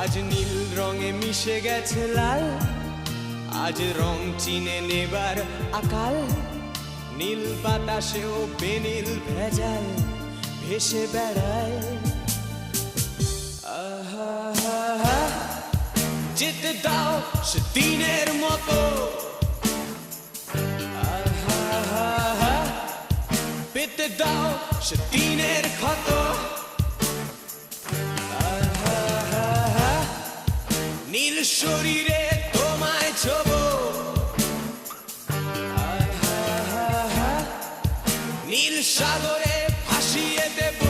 আজ নীল রঙে মিশে গেছে লাল, আজ রং চিনে নেবার আকাল। নীল বাতাসেও বেনীল ভেজাল ভেসে বেড়ায়। আহা, যেতে দাও সে দিনের মতো, আহা, পেতে দাও সে দিনের ক্ষত। আহা, নীল শরীরে তোমায় ছোবো, আহা, নীল সাগরে ভাসিয়ে দেব।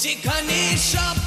যেখানে সব